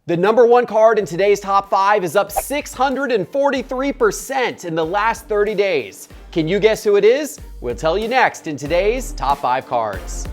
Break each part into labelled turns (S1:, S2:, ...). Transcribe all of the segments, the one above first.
S1: The number one card in today's top 5 is up 643% in the last 30 days. Can you guess who it is? We'll tell you next in today's top 5 cards.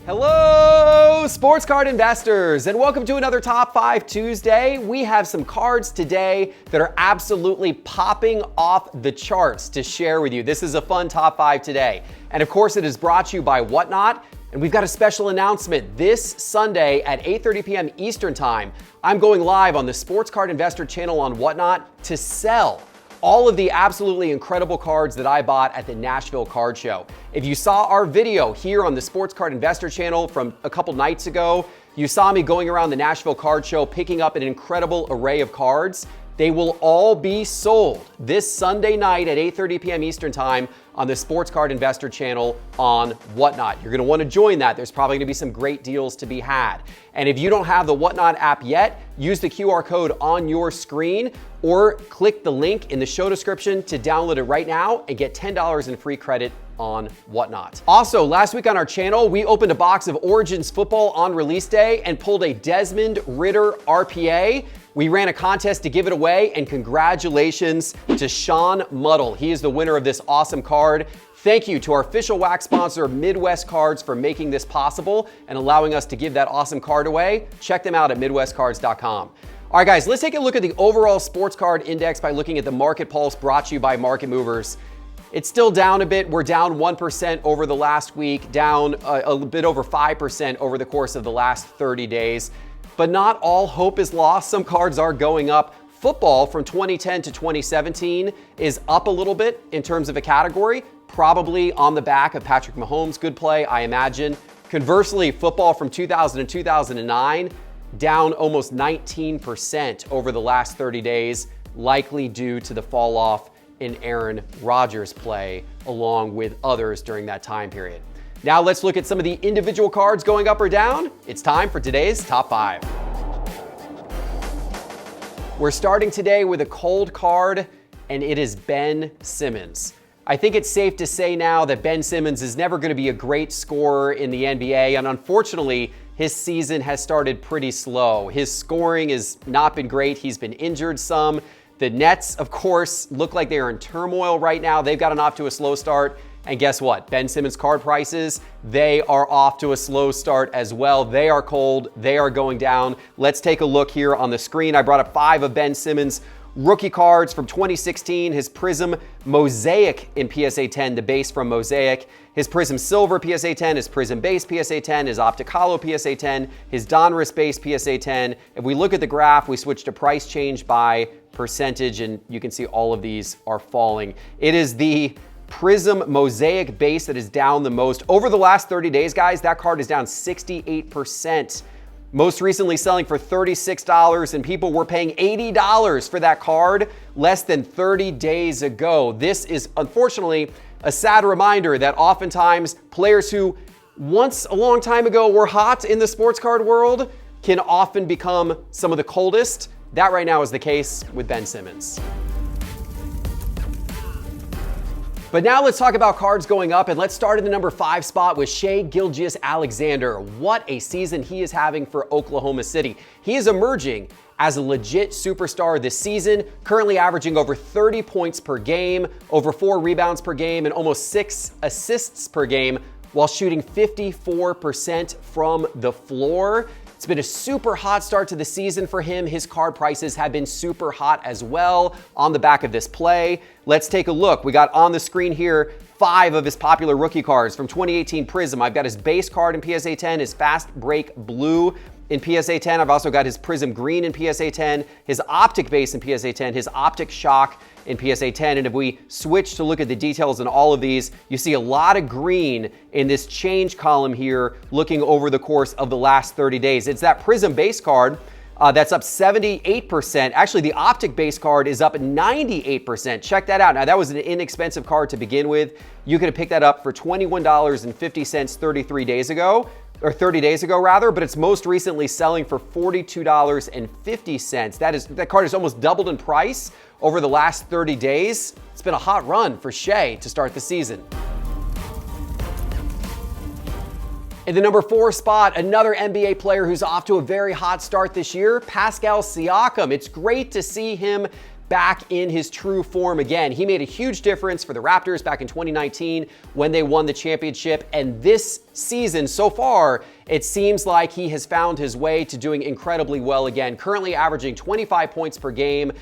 S1: Hello, sports card investors, and welcome to another Top 5 Tuesday. We have some cards today that are absolutely popping off the charts to share with you. This is a fun Top 5 today. And of course, it is brought to you by Whatnot. And we've got a special announcement this Sunday at 8:30 p.m. Eastern Time. I'm going live on the Sports Card Investor channel on Whatnot to sell all of the absolutely incredible cards that I bought at the Nashville Card Show. If you saw our video here on the Sports Card Investor channel from a couple nights ago, you saw me going around the Nashville Card Show picking up an incredible array of cards. They will all be sold this Sunday night at 8:30 p.m. Eastern Time on the Sports Card Investor channel on Whatnot. You're gonna wanna join that. There's probably gonna be some great deals to be had. And if you don't have the Whatnot app yet, use the QR code on your screen or click the link in the show description to download it right now and get $10 in free credit on Whatnot. Also, last week on our channel, we opened a box of Origins football on release day and pulled a Desmond Ridder RPA. We ran a contest to give it away, and congratulations to Sean Muddle. He is the winner of this awesome card. Thank you to our official wax sponsor, Midwest Cards, for making this possible and allowing us to give that awesome card away. Check them out at midwestcards.com. All right, guys, let's take a look at the overall sports card index by looking at the Market Pulse brought to you by Market Movers. It's still down a bit. We're down 1% over the last week, down a bit over 5% over the course of the last 30 days. But not all hope is lost. Some cards are going up. Football from 2010 to 2017 is up a little bit in terms of a category, probably on the back of Patrick Mahomes' good play, I imagine. Conversely, football from 2000 to 2009, down almost 19% over the last 30 days, likely due to the fall off in Aaron Rodgers' play, along with others during that time period. Now let's look at some of the individual cards going up or down. It's time for today's top 5. We're starting today with a cold card, and it is Ben Simmons. I think it's safe to say now that Ben Simmons is never going to be a great scorer in the NBA, and unfortunately, his season has started pretty slow. His scoring has not been great. He's been injured some. The Nets, of course, look like they are in turmoil right now. They've gotten off to a slow start. And guess what? Ben Simmons card prices, they are off to a slow start as well. They are cold. They are going down. Let's take a look here on the screen. I brought up 5 of Ben Simmons rookie cards from 2016. His Prism Mosaic in PSA 10, the base from Mosaic. His Prism Silver PSA 10, his Prism Base PSA 10, his Optic Holo PSA 10, his Donruss Base PSA 10. If we look at the graph, we switch to price change by percentage, and you can see all of these are falling. It is the Prism Mosaic base that is down the most. Over the last 30 days, guys, that card is down 68%. Most recently selling for $36, and people were paying $80 for that card less than 30 days ago. This is unfortunately a sad reminder that oftentimes players who once a long time ago were hot in the sports card world can often become some of the coldest. That right now is the case with Ben Simmons. But now let's talk about cards going up, and let's start in the number 5 spot with Shai Gilgeous-Alexander. What a season he is having for Oklahoma City. He is emerging as a legit superstar this season, currently averaging over 30 points per game, over 4 rebounds per game, and almost 6 assists per game, while shooting 54% from the floor. It's been a super hot start to the season for him. His card prices have been super hot as well on the back of this play. Let's take a look. We got on the screen here 5 of his popular rookie cards from 2018 Prism. I've got his base card in PSA 10, his Fast Break Blue in PSA 10. I've also got his Prism Green in PSA 10, his Optic Base in PSA 10, his Optic Shock in PSA 10. And if we switch to look at the details in all of these, you see a lot of green in this change column here looking over the course of the last 30 days. It's that Prism base card that's up 78%. Actually, the Optic base card is up 98%. Check that out. Now, that was an inexpensive card to begin with. You could have picked that up for $21.50 33 days ago. or 30 days ago rather, but it's most recently selling for $42.50. That card has almost doubled in price over the last 30 days. It's been a hot run for Shai to start the season. In the number 4 spot, another NBA player who's off to a very hot start this year, Pascal Siakam. It's great to see him back in his true form again. He made a huge difference for the Raptors back in 2019 when they won the championship. And this season so far, it seems like he has found his way to doing incredibly well again. Currently averaging 25 points per game,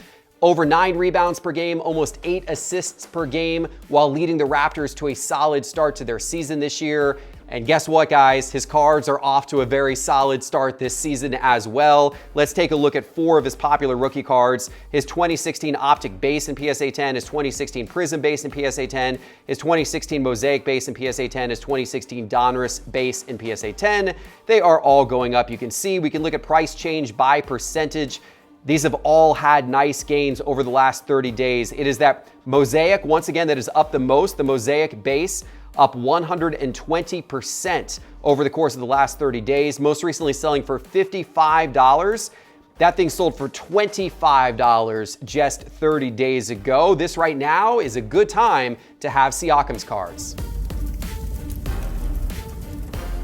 S1: over 9 rebounds per game, almost 8 assists per game, while leading the Raptors to a solid start to their season this year. And guess what, guys? His cards are off to a very solid start this season as well. Let's take a look at 4 of his popular rookie cards. His 2016 Optic Base in PSA 10, his 2016 Prism Base in PSA 10, his 2016 Mosaic Base in PSA 10, his 2016 Donruss Base in PSA 10. They are all going up. You can see, we can look at price change by percentage. These have all had nice gains over the last 30 days. It is that Mosaic, once again, that is up the most. The Mosaic Base up 120% over the course of the last 30 days. Most recently selling for $55. That thing sold for $25 just 30 days ago. This right now is a good time to have Siakam's cards.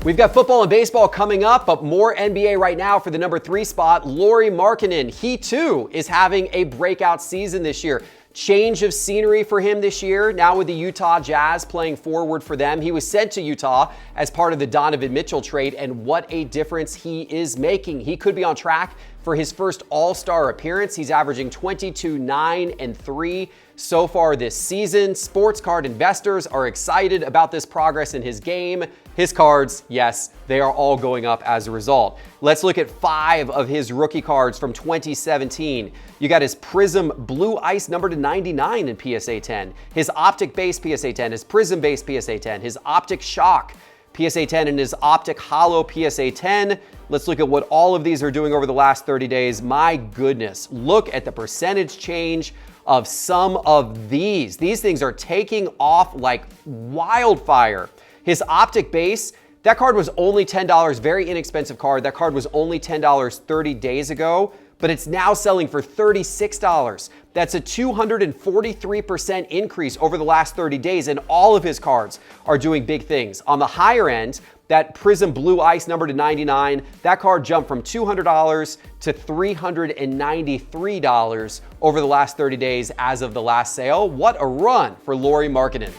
S1: We've got football and baseball coming up, but more NBA right now for the number 3 spot, Lauri Markkanen. He too is having a breakout season this year. Change of scenery for him this year, now with the Utah Jazz playing forward for them. He was sent to Utah as part of the Donovan Mitchell trade, and what a difference he is making. He could be on track for his first All-Star appearance. He's averaging 22, 9, and 3 so far this season. Sports card investors are excited about this progress in his game. His cards, yes, they are all going up as a result. Let's look at 5 of his rookie cards from 2017. You got his Prism Blue Ice number to 99 in PSA 10, his Optic Base PSA 10, his Prism Base PSA 10, his Optic Shock PSA 10, and his Optic Hollow PSA 10. Let's look at what all of these are doing over the last 30 days. My goodness, look at the percentage change of some of these. These things are taking off like wildfire. His Optic Base, that card was only $10, very inexpensive card. That card was only $10 30 days ago, but it's now selling for $36. That's a 243% increase over the last 30 days, and all of his cards are doing big things. On the higher end, that Prism Blue Ice number to 99, that card jumped from $200 to $393 over the last 30 days as of the last sale. What a run for Lauri Markkanen.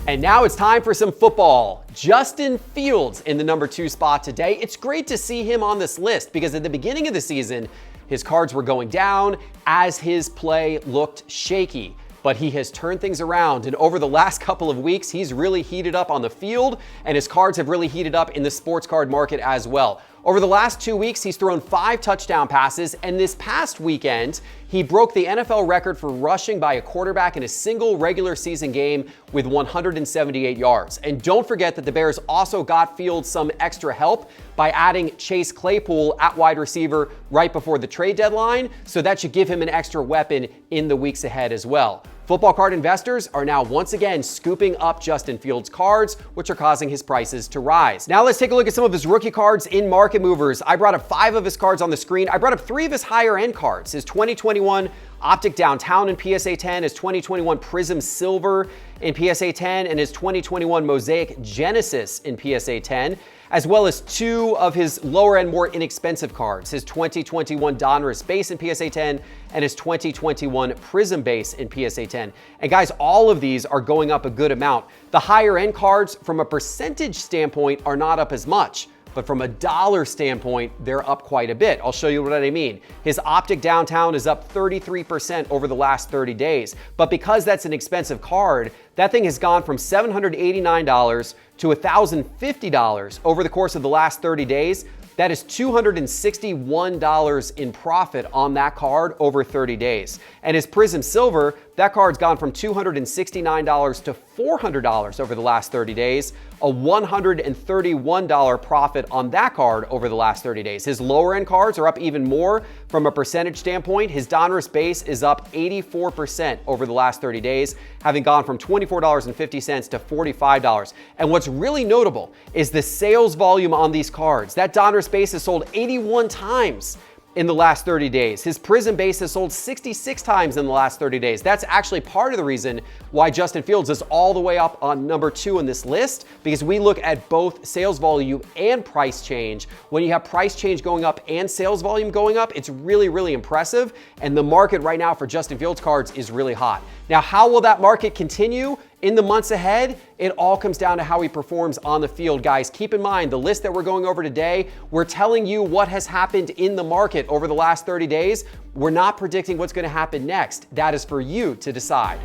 S1: And now it's time for some football. Justin Fields in the number 2 spot today. It's great to see him on this list because at the beginning of the season, his cards were going down as his play looked shaky. But he has turned things around, and over the last couple of weeks, he's really heated up on the field, and his cards have really heated up in the sports card market as well. Over the last 2 weeks, he's thrown 5 touchdown passes, and this past weekend, he broke the NFL record for rushing by a quarterback in a single regular season game with 178 yards. And don't forget that the Bears also got Fields some extra help by adding Chase Claypool at wide receiver right before the trade deadline, so that should give him an extra weapon in the weeks ahead as well. Football card investors are now once again scooping up Justin Fields cards, which are causing his prices to rise. Now let's take a look at some of his rookie cards in Market Movers. I brought up 5 of his cards on the screen. I brought up 3 of his higher end cards. His 2021 Optic Downtown in PSA 10, his 2021 Prism Silver in PSA 10, and his 2021 Mosaic Genesis in PSA 10, as well as 2 of his lower end, more inexpensive cards, his 2021 Donruss Base in PSA 10 and his 2021 Prism Base in PSA 10. And guys, all of these are going up a good amount. The higher end cards from a percentage standpoint are not up as much, but from a dollar standpoint, they're up quite a bit. I'll show you what I mean. His Optic Downtown is up 33% over the last 30 days. But because that's an expensive card, that thing has gone from $789 to $1,050 over the course of the last 30 days. That is $261 in profit on that card over 30 days. And his Prism Silver, that card's gone from $269 to $400 over the last 30 days, a $131 profit on that card over the last 30 days. His lower end cards are up even more from a percentage standpoint. His Donruss Base is up 84% over the last 30 days, having gone from $24.50 to $45. And what's really notable is the sales volume on these cards. That Donruss Base is sold 81 times in the last 30 days. His Prism base has sold 66 times in the last 30 days. That's actually part of the reason why Justin Fields is all the way up on number 2 on this list, because we look at both sales volume and price change. When you have price change going up and sales volume going up, it's really, really impressive. And the market right now for Justin Fields cards is really hot. Now, how will that market continue in the months ahead? It all comes down to how he performs on the field, guys. Keep in mind, the list that we're going over today, we're telling you what has happened in the market over the last 30 days. We're not predicting what's going to happen next. That is for you to decide.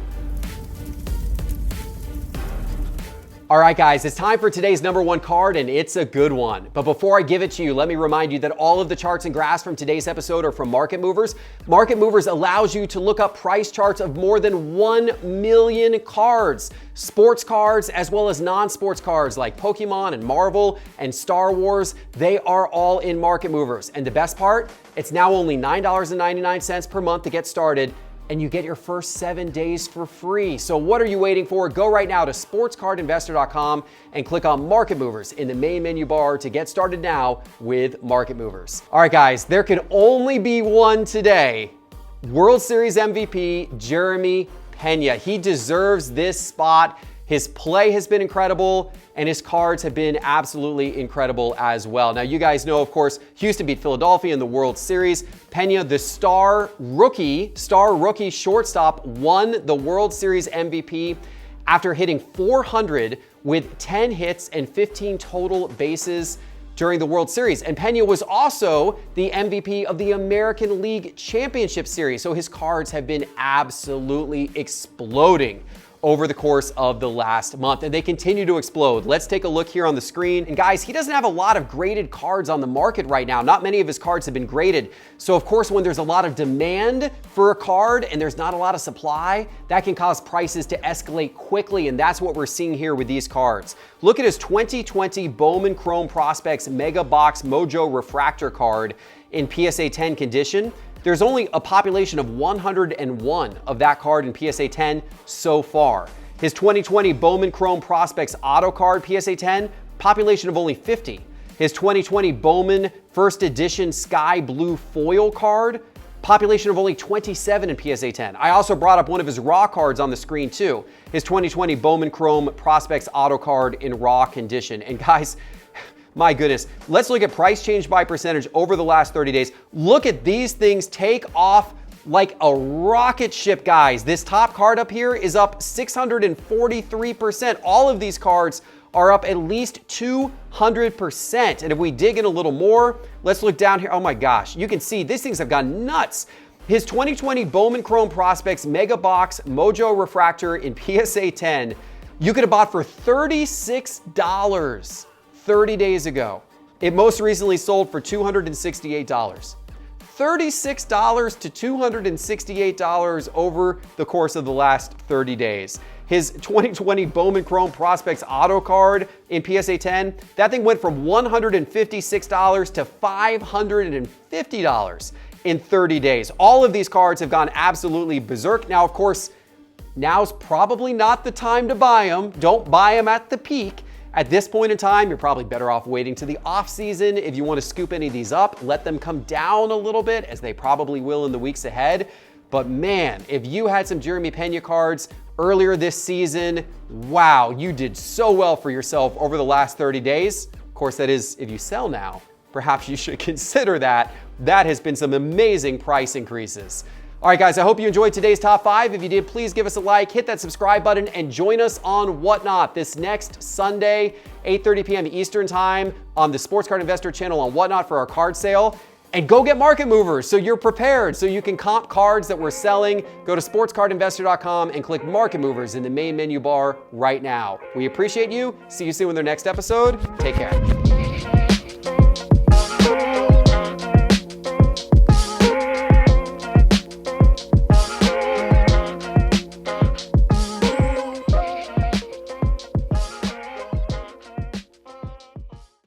S1: All right, guys, it's time for today's number 1 card, and it's a good one. But before I give it to you, let me remind you that all of the charts and graphs from today's episode are from Market Movers. Market Movers allows you to look up price charts of more than 1 million cards, sports cards, as well as non-sports cards like Pokemon and Marvel and Star Wars. They are all in Market Movers. And the best part, it's now only $9.99 per month to get started, and you get your first 7 days for free. So what are you waiting for? Go right now to sportscardinvestor.com and click on Market Movers in the main menu bar to get started now with Market Movers. All right, guys, there can only be one today. World Series MVP, Jeremy Pena. He deserves this spot. His play has been incredible, and his cards have been absolutely incredible as well. Now, you guys know, of course, Houston beat Philadelphia in the World Series. Pena, the star rookie shortstop, won the World Series MVP after hitting 400 with 10 hits and 15 total bases during the World Series. And Pena was also the MVP of the American League Championship Series. So his cards have been absolutely exploding over the course of the last month, and they continue to explode. Let's take a look here on the screen. And guys, he doesn't have a lot of graded cards on the market right now. Not many of his cards have been graded. So of course, when there's a lot of demand for a card and there's not a lot of supply, that can cause prices to escalate quickly, and that's what we're seeing here with these cards. Look at his 2020 Bowman Chrome Prospects Mega Box Mojo Refractor card in PSA 10 condition. There's only a population of 101 of that card in PSA 10 so far. His 2020 Bowman Chrome Prospects Auto card PSA 10, population of only 50. His 2020 Bowman First Edition Sky Blue Foil card, population of only 27 in PSA 10. I also brought up one of his raw cards on the screen too. His 2020 Bowman Chrome Prospects Auto card in raw condition. And guys, my goodness, let's look at price change by percentage over the last 30 days. Look at these things take off like a rocket ship, guys. This top card up here is up 643%. All of these cards are up at least 200%. And if we dig in a little more, let's look down here. Oh my gosh, you can see these things have gone nuts. His 2020 Bowman Chrome Prospects Mega Box Mojo Refractor in PSA 10, you could have bought for $36 30 days ago. It most recently sold for $268. $36 to $268 over the course of the last 30 days. His 2020 Bowman Chrome Prospects Auto card in PSA 10, that thing went from $156 to $550 in 30 days. All of these cards have gone absolutely berserk. Now, of course, now's probably not the time to buy them. Don't buy them at the peak. At this point in time, you're probably better off waiting to the off season. If you want to scoop any of these up, let them come down a little bit, as they probably will in the weeks ahead. But man, if you had some Jeremy Pena cards earlier this season, wow, you did so well for yourself over the last 30 days. Of course, that is if you sell now. Perhaps you should consider that. That has been some amazing price increases. All right, guys, I hope you enjoyed today's top 5. If you did, please give us a like, hit that subscribe button, and join us on Whatnot this next Sunday, 8:30 p.m. Eastern Time on the Sports Card Investor channel on Whatnot for our card sale. And go get Market Movers so you're prepared, so you can comp cards that we're selling. Go to sportscardinvestor.com and click Market Movers in the main menu bar right now. We appreciate you. See you soon in their next episode. Take care.